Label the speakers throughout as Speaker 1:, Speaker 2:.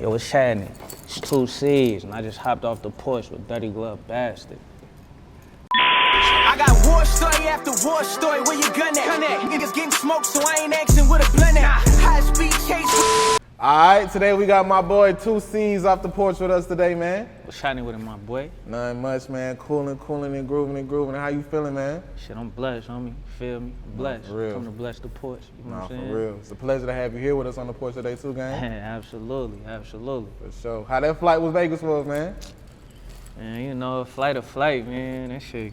Speaker 1: Yo, what's happening? It's TwoCeez, and I just hopped off the porch with Dirty Glove Bastard.
Speaker 2: I got war story after war story, where you gun at? Niggas getting smoked, so I ain't asking with a blunt at. High speed chase.
Speaker 3: Alright, today we got my boy TwoCeez off the porch with us today, man.
Speaker 1: What's happening with him, my boy?
Speaker 3: Nothing much, man. Cooling and grooving. How you feeling, man?
Speaker 1: Shit, I'm blessed, homie. Feel me? I'm blessed.
Speaker 3: For real.
Speaker 1: Come to bless the porch. You know what I'm saying?
Speaker 3: For real. It's a pleasure to have you here with us on the porch today, too, gang.
Speaker 1: Absolutely.
Speaker 3: For sure. How that flight was Vegas for us, man?
Speaker 1: Man, you know, flight, man. That shit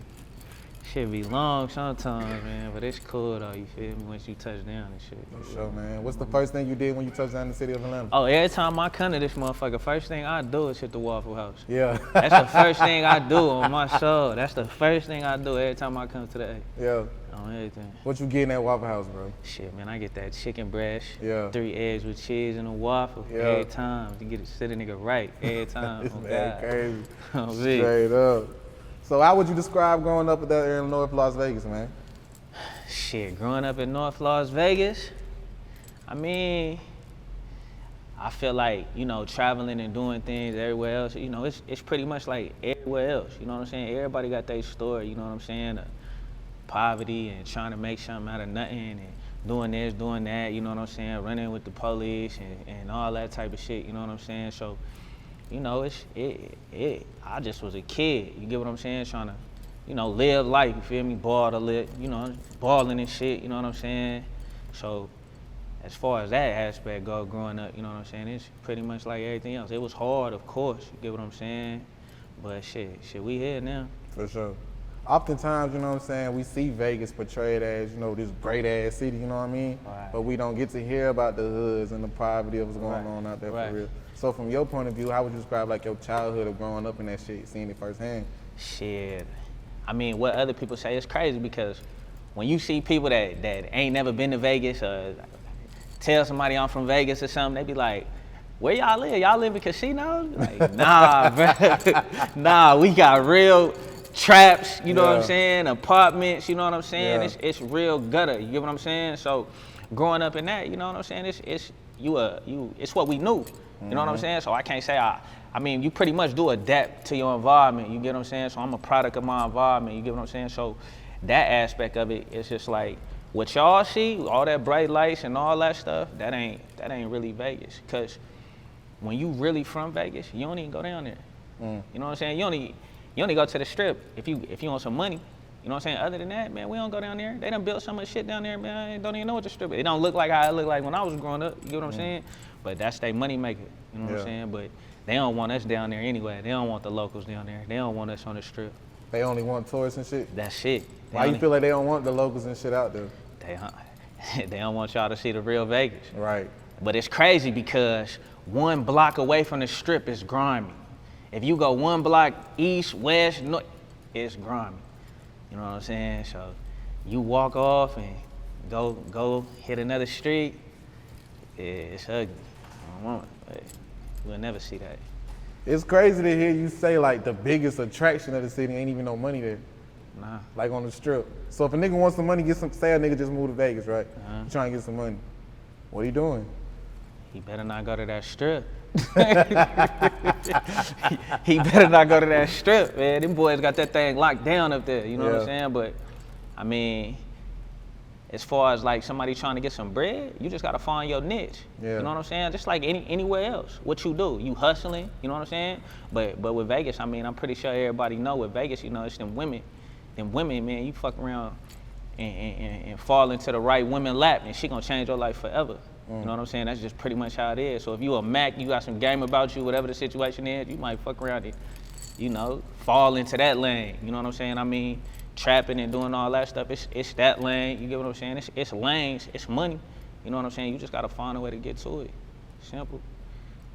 Speaker 1: be long sometimes, man, but it's cool though, you feel me, once you touch down and shit.
Speaker 3: For sure, man. What's the first thing you did when you touched down in the city of Atlanta?
Speaker 1: Oh, every time I come to this motherfucker, first thing I do is hit the Waffle House.
Speaker 3: Yeah.
Speaker 1: That's the first thing I do on my soul. That's the first thing I do every time I come to the A.
Speaker 3: Yeah.
Speaker 1: On everything.
Speaker 3: What you getting at Waffle House, bro?
Speaker 1: Shit, man, I get that chicken breast,
Speaker 3: Yeah.
Speaker 1: 3 eggs with cheese and a waffle every time. You get it, sit a nigga right every time. Oh,
Speaker 3: Man,
Speaker 1: God.
Speaker 3: crazy.
Speaker 1: Oh,
Speaker 3: Straight up. So how would you describe growing up there in North Las Vegas, man?
Speaker 1: Shit, growing up in North Las Vegas, I mean, I feel like, you know, traveling and doing things everywhere else, you know, it's pretty much like everywhere else, you know what I'm saying? Everybody got their story, you know what I'm saying? Poverty and trying to make something out of nothing and doing this, doing that, you know what I'm saying? Running with the police and all that type of shit, you know what I'm saying? So, you know, I just was a kid, you get what I'm saying? Trying to, you know, live life, you feel me? Ball to live, you know, balling and shit, you know what I'm saying? So, as far as that aspect goes, growing up, you know what I'm saying? It's pretty much like everything else. It was hard, of course, you get what I'm saying? But shit, we here now.
Speaker 3: For sure. Oftentimes, you know what I'm saying, we see Vegas portrayed as, you know, this great ass city, you know what I mean?
Speaker 1: Right.
Speaker 3: But we don't get to hear about the hoods and the poverty of what's going on out there for real. So from your point of view, how would you describe like your childhood of growing up in that shit, seeing it firsthand?
Speaker 1: Shit, I mean, what other people say is crazy because when you see people that ain't never been to Vegas or tell somebody I'm from Vegas or something, they be like, where y'all live? Y'all live in casinos? Like, nah, bro. Nah, we got real traps, you know what I'm saying? Apartments, you know what I'm saying?
Speaker 3: Yeah.
Speaker 1: It's real gutter, you get what I'm saying? So growing up in that, you know what I'm saying? It's what we knew, you know what I'm saying? So I can't say I mean, you pretty much do adapt to your environment, you get what I'm saying? So I'm a product of my environment, you get what I'm saying? So that aspect of it is just like, what y'all see, all that bright lights and all that stuff, that ain't really Vegas. Cause when you really from Vegas, you don't even go down there. You know what I'm saying? You only go to the strip if you want some money. You know what I'm saying? Other than that, man, we don't go down there. They done built so much shit down there, man. I don't even know what the strip is. It don't look like how it looked like when I was growing up. You get what I'm saying? But that's their money maker. You know what I'm saying? But they don't want us down there anyway. They don't want the locals down there. They don't want us on the strip.
Speaker 3: They only want tourists and shit?
Speaker 1: That's it.
Speaker 3: Why you feel like they don't want the locals and shit out there?
Speaker 1: They don't want y'all to see the real Vegas.
Speaker 3: Right.
Speaker 1: But it's crazy because 1 block away from the strip is grimy. If you go 1 block east, west, north, it's grimy. You know what I'm saying? So you walk off and go hit another street, it's ugly. I don't want it, but we'll never see that.
Speaker 3: It's crazy to hear you say like the biggest attraction of the city ain't even no money there.
Speaker 1: Nah.
Speaker 3: Like on the strip. So if a nigga wants some money, say a nigga just moved to Vegas, right? You trying to get some money. What are you doing?
Speaker 1: He better not go to that strip. He better not go to that strip, man. Them boys got that thing locked down up there, you know what I'm saying? But, I mean, as far as like somebody trying to get some bread, you just gotta find your niche. You know what I'm saying? Just like anywhere else. What you do, you hustling, you know what I'm saying? But with Vegas, I mean, I'm pretty sure everybody know with Vegas, you know, it's them women. Them women, man, you fuck around and fall into the right woman lap and she gonna change your life forever. You know what I'm saying? That's just pretty much how it is. So if you a Mac, you got some game about you, whatever the situation is, you might fuck around and, you know, fall into that lane. You know what I'm saying? I mean, trapping and doing all that stuff, it's that lane. You get what I'm saying? It's lanes, it's money. You know what I'm saying? You just gotta find a way to get to it. Simple.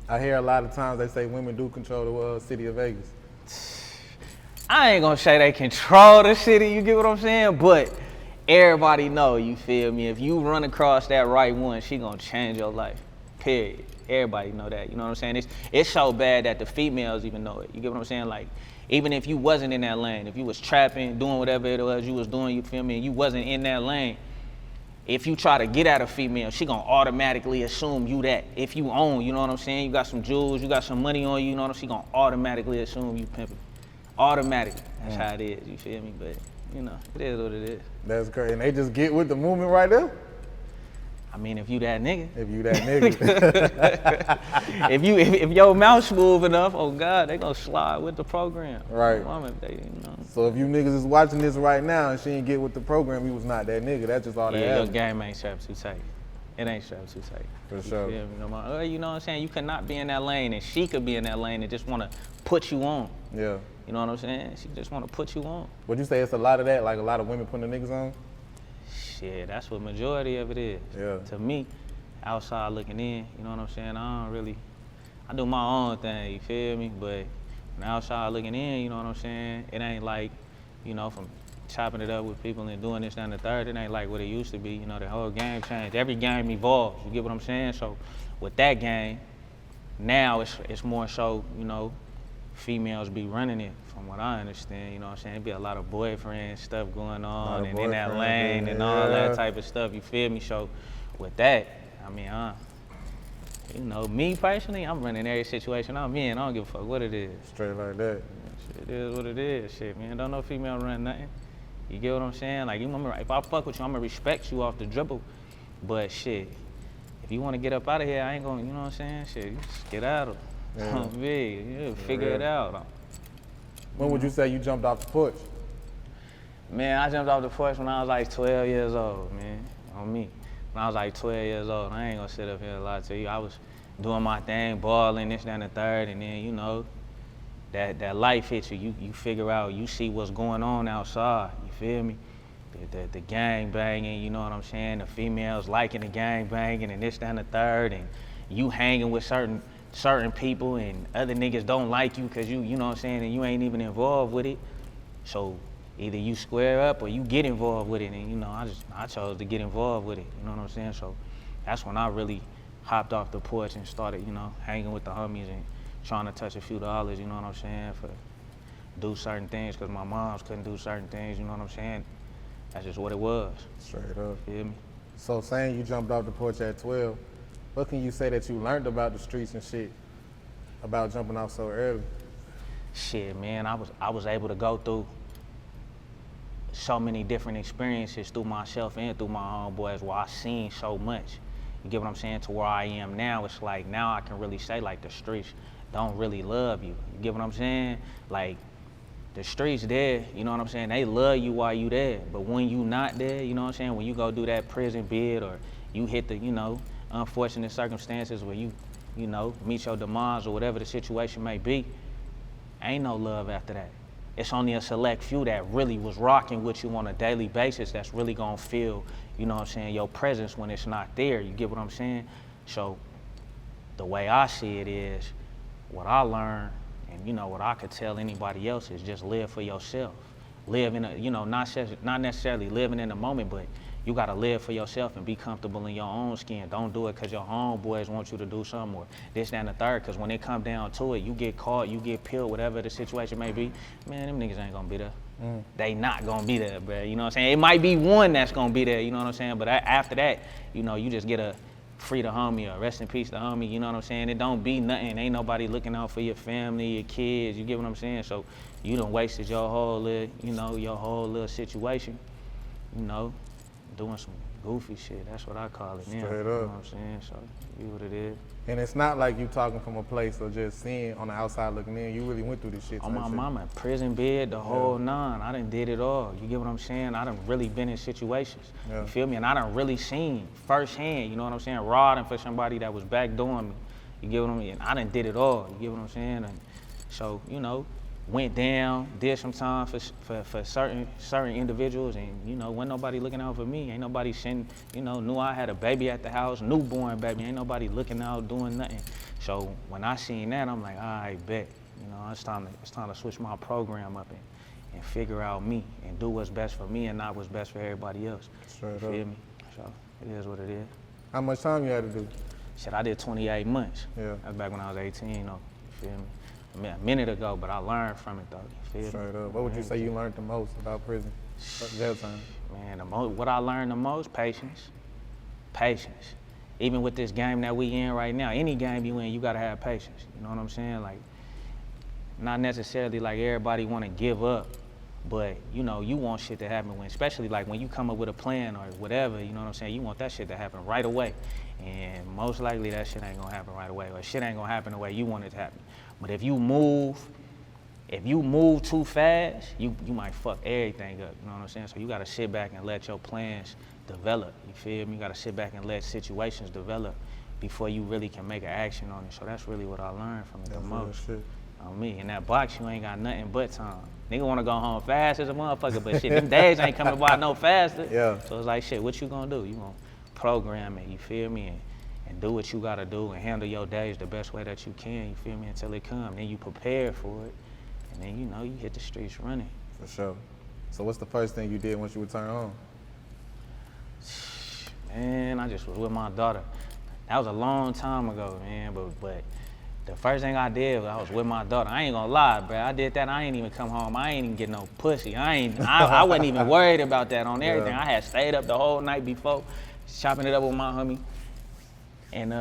Speaker 3: I hear a lot of times they say women do control the city of Vegas.
Speaker 1: I ain't gonna say they control the city, you get what I'm saying? But everybody know, you feel me? If you run across that right one, she gonna change your life, period. Everybody know that, you know what I'm saying? It's so bad that the females even know it, you get what I'm saying? Like, even if you wasn't in that lane, if you was trapping, doing whatever it was you was doing, you feel me, and you wasn't in that lane, if you try to get at a female, she gonna automatically assume you that. If you own, you know what I'm saying? You got some jewels, you got some money on you, you know what I'm saying? She gonna automatically assume you pimping. Automatically. That's how it is, you feel me? But, you know, it is what it is.
Speaker 3: That's crazy. And they just get with the movement right there?
Speaker 1: I mean, if you that nigga.
Speaker 3: If you that nigga.
Speaker 1: if your mouth smooth enough, oh God, they gonna slide with the program.
Speaker 3: Right.
Speaker 1: Woman, they, you know.
Speaker 3: So if you niggas is watching this right now and she ain't get with the program, you was not that nigga. That's just all that
Speaker 1: Yeah, your
Speaker 3: happened.
Speaker 1: game ain't strapped too tight. It ain't strapped too tight.
Speaker 3: For sure.
Speaker 1: You know what I'm saying? You could not be in that lane, and she could be in that lane and just want to put you on.
Speaker 3: Yeah.
Speaker 1: You know what I'm saying? She just want to put you on.
Speaker 3: Would you say it's a lot of that, like a lot of women putting the niggas on?
Speaker 1: Shit, that's what majority of it is.
Speaker 3: Yeah.
Speaker 1: To me, outside looking in, you know what I'm saying? I do my own thing, you feel me? But when outside looking in, you know what I'm saying? It ain't like, you know, from chopping it up with people and doing this and the third, it ain't like what it used to be. You know, the whole game changed. Every game evolves, you get what I'm saying? So with that game, now it's more so, you know, females be running it, from what I understand, you know what I'm saying? It be a lot of boyfriend stuff going on and in that lane and all that type of stuff, you feel me? So with that, I mean, you know, me personally, I'm running every situation I'm in. I don't give a fuck what it is.
Speaker 3: Straight like that.
Speaker 1: Shit, it is what it is, shit, man. Don't no female run nothing. You get what I'm saying? Like, if I fuck with you, I'm gonna respect you off the dribble. But shit, if you wanna get up out of here, I ain't gonna, you know what I'm saying? Shit, you just get out of it. Yeah. Figure it out.
Speaker 3: When would you say you jumped off the porch?
Speaker 1: Man, I jumped off the porch when I was like 12 years old, man, on me. When I was like 12 years old, I ain't gonna sit up here and lie to you. I was doing my thing, balling, this, that, and the third, and then, you know, that life hits you. You figure out, you see what's going on outside, you feel me? The gang banging, you know what I'm saying? The females liking the gang banging and this, that, and the third, and you hanging with certain people and other niggas don't like you because you know what I'm saying, and you ain't even involved with it. So either you square up or you get involved with it, and you know, I chose to get involved with it, you know what I'm saying? So that's when I really hopped off the porch and started, you know, hanging with the homies and trying to touch a few dollars, you know what I'm saying, for do certain things because my moms couldn't do certain things, you know what I'm saying? That's just what it was.
Speaker 3: Straight up.
Speaker 1: Feel me?
Speaker 3: So saying you jumped off the porch at 12, what can you say that you learned about the streets and shit about jumping off so early?
Speaker 1: Shit, man, I was able to go through so many different experiences through myself and through my homeboys where I seen so much. You get what I'm saying? To where I am now, it's like now I can really say like the streets don't really love you. You get what I'm saying? Like the streets there, you know what I'm saying? They love you while you there. But when you not there, you know what I'm saying? When you go do that prison bid or you hit the, you know, unfortunate circumstances where you know, meet your demise or whatever the situation may be, ain't no love after that. It's only a select few that really was rocking with you on a daily basis that's really gonna feel, you know what I'm saying, your presence when it's not there. You get what I'm saying? So the way I see it is, what I learned and you know what I could tell anybody else is just live for yourself. Live in a, you know, not necessarily living in the moment, but you gotta live for yourself and be comfortable in your own skin. Don't do it because your homeboys want you to do something or this, that, and the third, because when it come down to it, you get caught, you get peeled, whatever the situation may be, man, them niggas ain't gonna be there. They not gonna be there, bro. You know what I'm saying? It might be one that's gonna be there, you know what I'm saying? But after that, you know, you just get a free the homie or rest in peace the homie, you know what I'm saying? It don't be nothing. Ain't nobody looking out for your family, your kids, you get what I'm saying? So you done wasted your whole little, you know, your whole little situation, you know, doing some goofy shit. That's what I call it now.
Speaker 3: Straight up.
Speaker 1: You know what I'm saying? So you what it is.
Speaker 3: And it's not like you talking from a place of just seeing on the outside looking in. You really went through this shit.
Speaker 1: On my mama, prison bed, the whole nine. I done did it all. You get what I'm saying? I done really been in situations.
Speaker 3: Yeah.
Speaker 1: You feel me? And I done really seen firsthand, you know what I'm saying, rodding for somebody that was backdooring me. You get what I mean? I done did it all. You get what I'm saying? And so, you know, went down, did some time for certain individuals, and you know, wasn't nobody looking out for me. Ain't nobody sending, you know, knew I had a baby at the house, newborn baby. Ain't nobody looking out, doing nothing. So when I seen that, I'm like, all right, bet. You know, it's time to switch my program up and figure out me and do what's best for me and not what's best for everybody else.
Speaker 3: Straight
Speaker 1: You
Speaker 3: up.
Speaker 1: feel me? So it is what it is.
Speaker 3: How much time you had to do?
Speaker 1: Shit, I did 28 months.
Speaker 3: Yeah.
Speaker 1: That's back when I was 18, though. You feel me? I mean, a minute ago, but I learned from it, though. You feel me?
Speaker 3: Straight up. What would you say you learned the most about prison, jail time?
Speaker 1: Man, what I learned the most, patience. Patience. Even with this game that we in right now, any game you in, you gotta have patience. You know what I'm saying? Like, not necessarily like everybody wanna give up, but you know, you want shit to happen when, especially like when you come up with a plan or whatever, you know what I'm saying? You want that shit to happen right away. And most likely that shit ain't gonna happen right away, or shit ain't gonna happen the way you want it to happen. But if you move too fast, you might fuck everything up, you know what I'm saying? So you gotta sit back and let your plans develop, you feel me? You gotta sit back and let situations develop before you really can make an action on it. So that's really what I learned from it the most. On me. In that box, you ain't got nothing but time. Nigga wanna go home fast as a motherfucker, but shit, them days ain't coming by no faster.
Speaker 3: Yeah.
Speaker 1: So it's like, shit, what you gonna do? You gonna program it, you feel me? And do what you gotta do and handle your days the best way that you can, you feel me, until it come. Then you prepare for it, and then, you know, you hit the streets running.
Speaker 3: For sure. So what's the first thing you did once you returned home?
Speaker 1: Man, I just was with my daughter. That was a long time ago, man, but the first thing I did was I was with my daughter. I ain't gonna lie, bro. I did that. I ain't even come home. I ain't even get no pussy. I wasn't even worried about that on everything. I had stayed up the whole night before, chopping it up with my homie. And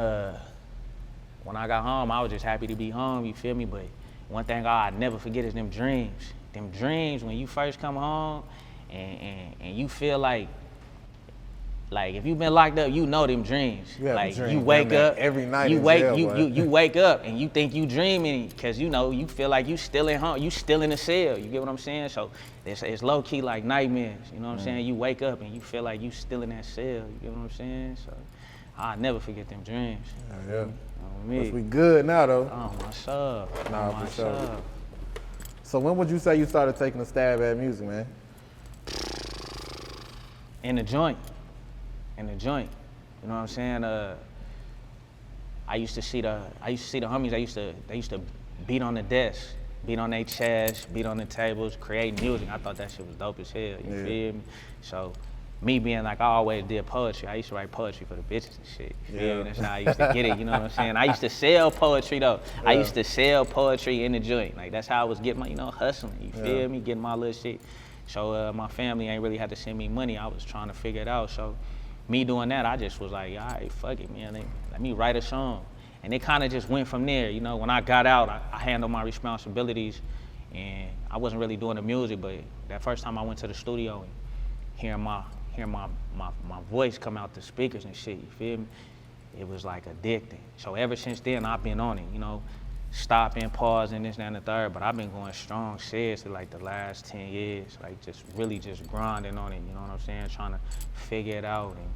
Speaker 1: when I got home, I was just happy to be home, you feel me? But one thing I'd never forget is them dreams. Them dreams when you first come home and you feel like if you've been locked up, you know them dreams. Like you wake up
Speaker 3: every night.
Speaker 1: You wake up and you think you dreaming because you know you feel like you still in home, you still in the cell. You get what I'm saying? So it's low key like nightmares. You know what I'm saying? You wake up and you feel like you still in that cell. You get what I'm saying? So I'll never forget them dreams.
Speaker 3: Yeah.
Speaker 1: Me.
Speaker 3: We good now though.
Speaker 1: Oh my sub.
Speaker 3: Nah,
Speaker 1: oh, my
Speaker 3: for sure.
Speaker 1: sub.
Speaker 3: So when would you say you started taking a stab at music, man?
Speaker 1: In the joint. You know what I'm saying? I used to see the homies. They used to beat on the desk, beat on their chest, beat on the tables, create music. I thought that shit was dope as hell. You feel me? So me being like I always did poetry. I used to write poetry for the bitches and shit. You feel me? That's how I used to get it. You know what I'm saying? I used to sell poetry though. I used to sell poetry in the joint. Like that's how I was getting my, hustling. You feel me? Getting my little shit. So my family ain't really had to send me money. I was trying to figure it out. So me doing that, I just was like, all right, fuck it, man. Let me write a song. And it kind of just went from there. You know, when I got out, I handled my responsibilities, and I wasn't really doing the music, but that first time I went to the studio and hearing my voice come out the speakers and shit, you feel me? It was like addicting. So ever since then, I've been on it, stopping, pausing, this, that, and the third, but I've been going strong seriously like the last 10 years, like just really just grinding on it, you know what I'm saying? Trying to figure it out and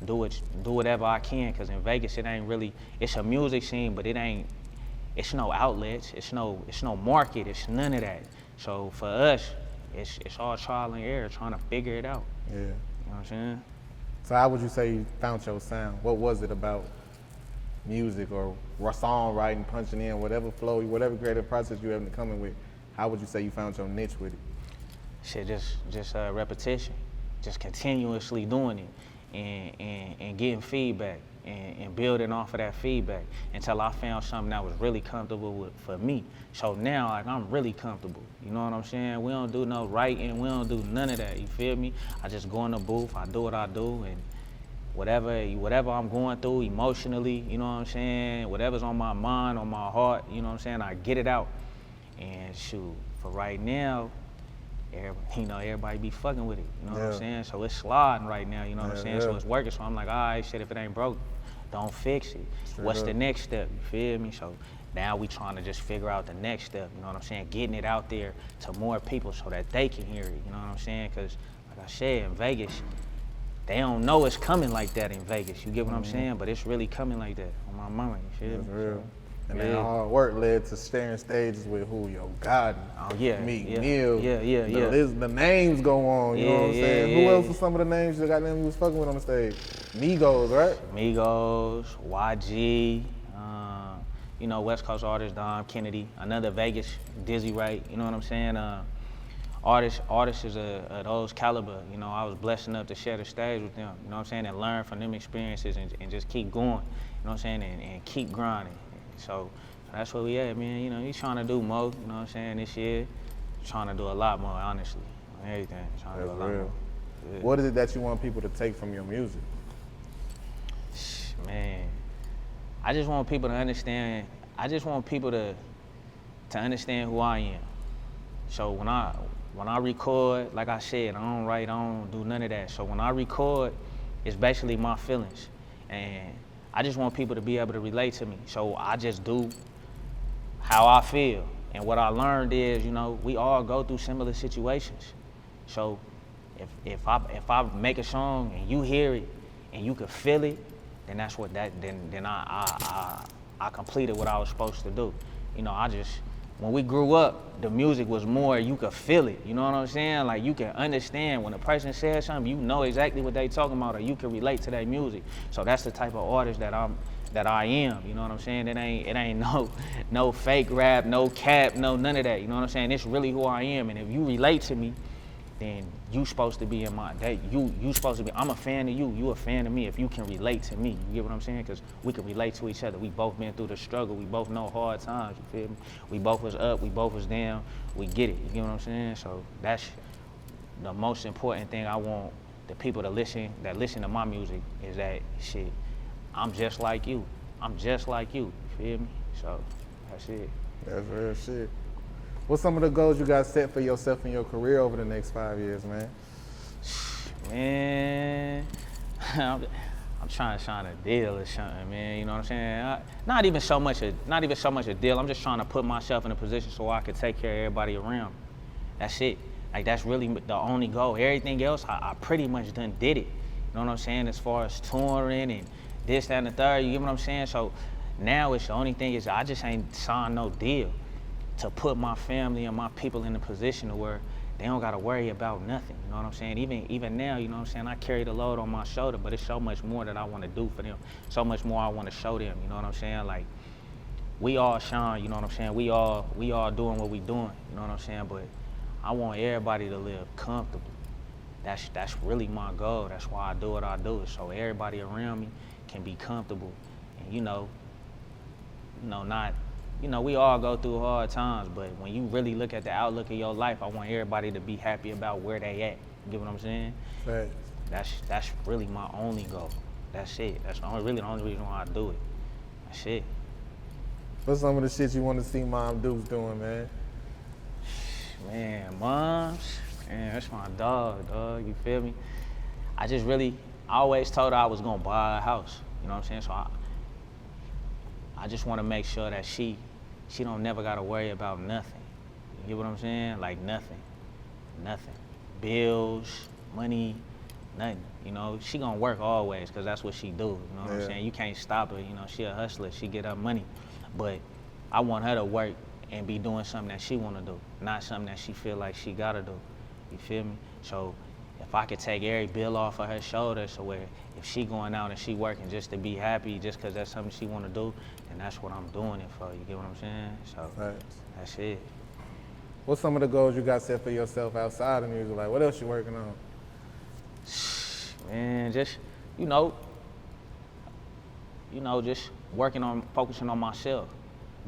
Speaker 1: do whatever I can, because in Vegas it ain't really, it's a music scene, but it's no outlets, it's no market, it's none of that. So for us, it's all trial and error, trying to figure it out.
Speaker 3: Yeah.
Speaker 1: You know what I'm saying?
Speaker 3: So how would you say you found your sound? What was it about music or songwriting, punching in, whatever flow, whatever creative process you have to come in with? How would you say you found your niche with it?
Speaker 1: Shit, just repetition, just continuously doing it and getting feedback and building off of that feedback until I found something that was really comfortable for me. So now, like, I'm really comfortable. You know what I'm saying? We don't do no writing, we don't do none of that, you feel me? I just go in the booth, I do what I do, and whatever I'm going through emotionally, you know what I'm saying? Whatever's on my mind, on my heart, you know what I'm saying? I get it out. And shoot, for right now, everybody be fucking with it, you know what I'm saying? So it's sliding right now, you know what I'm saying? So it's working, so I'm like, all right, shit, if it ain't broke, don't fix it. What's the next step, you feel me? So now we trying to just figure out the next step, you know what I'm saying? Getting it out there to more people so that they can hear it, you know what I'm saying? Because like I said, in Vegas, they don't know it's coming like that in Vegas, you get what I'm saying? But it's really coming like that on my mama, you feel me?
Speaker 3: That's real. And that hard work led to sharing stages with who? Yo Gotti, Meek Mill. The names go on, you know what I'm saying? Who else are some of the names that goddamn you was fucking with on the stage? Migos, right?
Speaker 1: Migos, YG, West Coast artist Dom Kennedy, another Vegas Dizzy Wright, you know what I'm saying? Artists is those caliber, I was blessed enough to share the stage with them, you know what I'm saying, and learn from them experiences and just keep going, you know what I'm saying, and keep grinding. So that's where we at, man. He's trying to do more, you know what I'm saying, this year. Trying to do a lot more, honestly, on everything. Trying to do a lot more.
Speaker 3: What is it that you want people to take from your music?
Speaker 1: Man, I just want people to understand. I just want people to understand who I am. So when I record, like I said, I don't write, I don't do none of that. So when I record, it's basically my feelings, and I just want people to be able to relate to me. So I just do how I feel. And what I learned is, we all go through similar situations. So if I make a song and you hear it and you can feel it, then that's what then I completed what I was supposed to do. When we grew up, the music was more, you could feel it, you know what I'm saying? Like, you can understand when a person says something, you know exactly what they talking about, or you can relate to that music. So that's the type of artist that I am, you know what I'm saying? It ain't no fake rap, no cap, no none of that, you know what I'm saying? It's really who I am, and if you relate to me, then you supposed to be in my, you supposed to be, I'm a fan of you a fan of me if you can relate to me, you get what I'm saying? Because we can relate to each other. We both been through the struggle, we both know hard times, you feel me? We both was up, we both was down, we get it, you get what I'm saying? So that's the most important thing I want the people that listen to my music is that shit, I'm just like you, you feel me? So that's it.
Speaker 3: That's real shit. What's some of the goals you got set for yourself in your career over the next 5 years, man?
Speaker 1: Man, I'm trying to sign a deal or something, man. You know what I'm saying? Not even so much a deal. I'm just trying to put myself in a position so I can take care of everybody around me. That's it. Like, that's really the only goal. Everything else, I pretty much done did it. You know what I'm saying? As far as touring and this, that, and the third. You get what I'm saying? So now it's the only thing is I just ain't signed no deal to put my family and my people in a position to where they don't gotta worry about nothing, you know what I'm saying? Even now, you know what I'm saying, I carry the load on my shoulder, but it's so much more that I wanna do for them, so much more I wanna show them, you know what I'm saying? Like, we all shine, you know what I'm saying? We all doing what we doing, you know what I'm saying? But I want everybody to live comfortable. That's really my goal. That's why I do what I do, so everybody around me can be comfortable. And we all go through hard times, but when you really look at the outlook of your life, I want everybody to be happy about where they at. You get what I'm saying?
Speaker 3: Right.
Speaker 1: That's really my only goal. That's it. That's really the only reason why I do it. That's it.
Speaker 3: What's some of the shit you want to see Mom Dukes doing, man?
Speaker 1: Man, Moms, man, that's my dog, you feel me? I always told her I was gonna buy a house, you know what I'm saying? So I just wanna make sure that she don't never gotta worry about nothing. You get what I'm saying? Like nothing. Bills, money, nothing. She gonna work always, cause that's what she do, you know what I'm saying? You can't stop her, she a hustler, she get her money. But I want her to work and be doing something that she wanna do, not something that she feel like she gotta do, you feel me? So if I could take every bill off of her shoulders, so where if she going out and she working just to be happy, just cause that's something she wanna do, then that's what I'm doing it for, you get what I'm saying? So That's it.
Speaker 3: What's some of the goals you got set for yourself outside of music? Like, what else you working on?
Speaker 1: Man, just, just focusing on myself,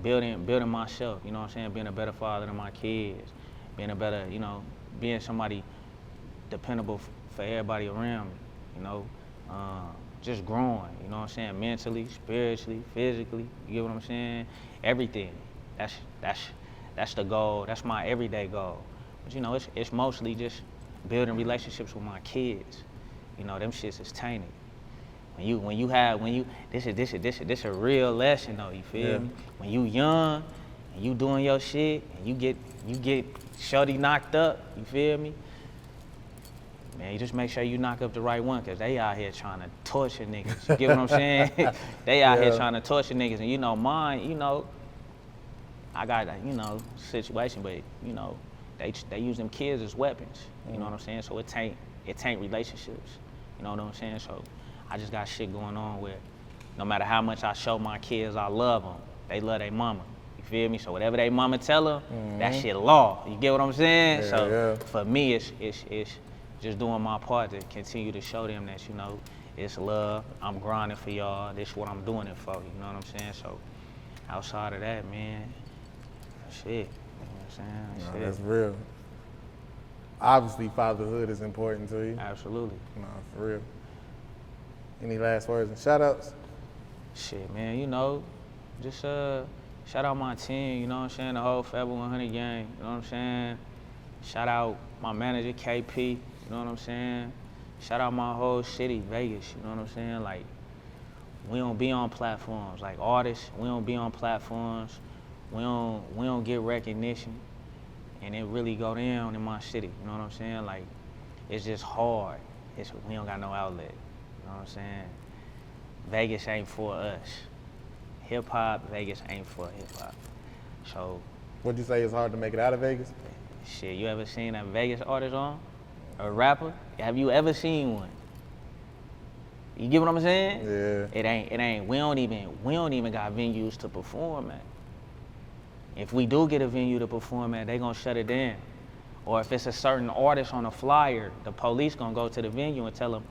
Speaker 1: building myself, you know what I'm saying? Being a better father to my kids, being a better, being somebody dependable for everybody around me, just growing, you know what I'm saying? Mentally, spiritually, physically, you get what I'm saying? Everything. That's the goal. That's my everyday goal. But it's mostly just building relationships with my kids. Them shits is tainted. This a real lesson though, you feel me? When you young and you doing your shit and you get shorty knocked up, you feel me? Man, you just make sure you knock up the right one, cause they out here trying to torture niggas. You get what I'm saying? They out here trying to torture niggas, and mine, I got a, situation, but they use them kids as weapons. You know what I'm saying? So it taint relationships. You know what I'm saying? So I just got shit going on where no matter how much I show my kids I love them, they love their mama. You feel me? So whatever they mama tell them, that shit law. You get what I'm saying? For me, it's just doing my part to continue to show them that, it's love. I'm grinding for y'all. This is what I'm doing it for. You know what I'm saying? So outside of that, man, shit. You know what I'm saying?
Speaker 3: That's real. obviously fatherhood is important to you.
Speaker 1: Absolutely.
Speaker 3: No, for real. Any last words and shout-outs?
Speaker 1: Shit, man, you know, just shout out my team, you know what I'm saying? The whole Fable 100 gang, you know what I'm saying? Shout out my manager, KP, you know what I'm saying? Shout out my whole city, Vegas, you know what I'm saying? Like, we don't be on platforms. Like artists, we don't be on platforms. We don't get recognition. And it really go down in my city, you know what I'm saying? Like, it's just hard. We don't got no outlet, you know what I'm saying? Vegas ain't for us. Hip hop, Vegas ain't for hip hop. So.
Speaker 3: What'd you say it's hard to make it out of Vegas?
Speaker 1: Shit, you ever seen a Vegas artist on? A rapper? Have you ever seen one? You get what I'm saying?
Speaker 3: Yeah.
Speaker 1: It ain't. We don't even got venues to perform at. If we do get a venue to perform at, they gonna shut it down. Or if it's a certain artist on a flyer, the police gonna go to the venue and tell them,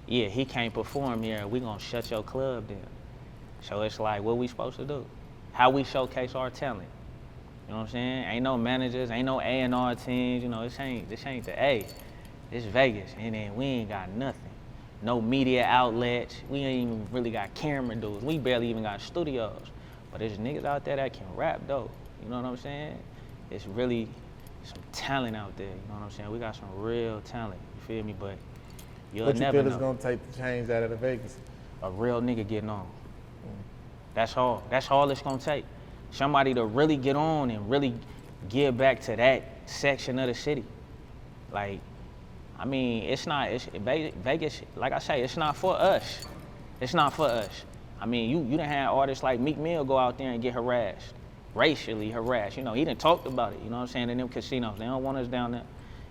Speaker 1: yeah, he can't perform here, we gonna shut your club down. So it's like, what we supposed to do? How we showcase our talent? You know what I'm saying? Ain't no managers, ain't no A&R teams, you know, this ain't the A. It's Vegas, and then we ain't got nothing. No media outlets, we ain't even really got camera dudes, we barely even got studios. But there's niggas out there that can rap though, you know what I'm saying? It's really some talent out there, you know what I'm saying? We got some real talent, you feel me? But you'll never know.
Speaker 3: What you feel it's gonna take to change that out of Vegas?
Speaker 1: A real nigga getting on. That's all it's gonna take. Somebody to really get on and really give back to that section of the city. Like, I mean, Vegas, like I say, it's not for us. It's not for us. I mean, you done had artists like Meek Mill go out there and get harassed, racially harassed. You know, he done talked about it, you know what I'm saying, in them casinos. They don't want us down there. You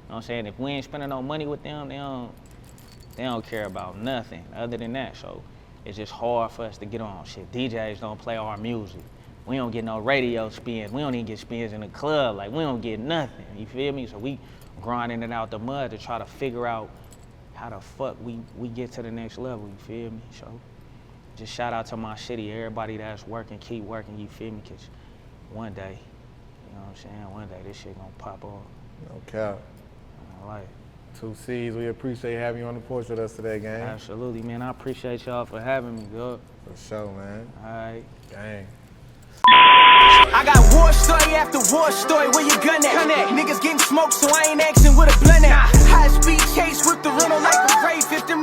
Speaker 1: know what I'm saying? If we ain't spending no money with them, they don't care about nothing other than that. So it's just hard for us to get on. Shit, DJs don't play our music. We don't get no radio spins. We don't even get spins in the club. Like, we don't get nothing, you feel me? So we grinding it out the mud to try to figure out how the fuck we get to the next level, you feel me? So just shout out to my city, everybody that's working, keep working, you feel me? Cause one day, you know what I'm saying, one day this shit gonna pop off.
Speaker 3: No cap.
Speaker 1: I like it.
Speaker 3: TwoCeez, we appreciate having you on the porch with us today, gang.
Speaker 1: Absolutely, man. I appreciate y'all for having me, dog.
Speaker 3: For sure, man.
Speaker 1: All right.
Speaker 3: Gang.
Speaker 2: I got war story after war story, where you gun at? Niggas getting smoked, so I ain't asking with a blunt at. High speed chase with the rental like a grave 50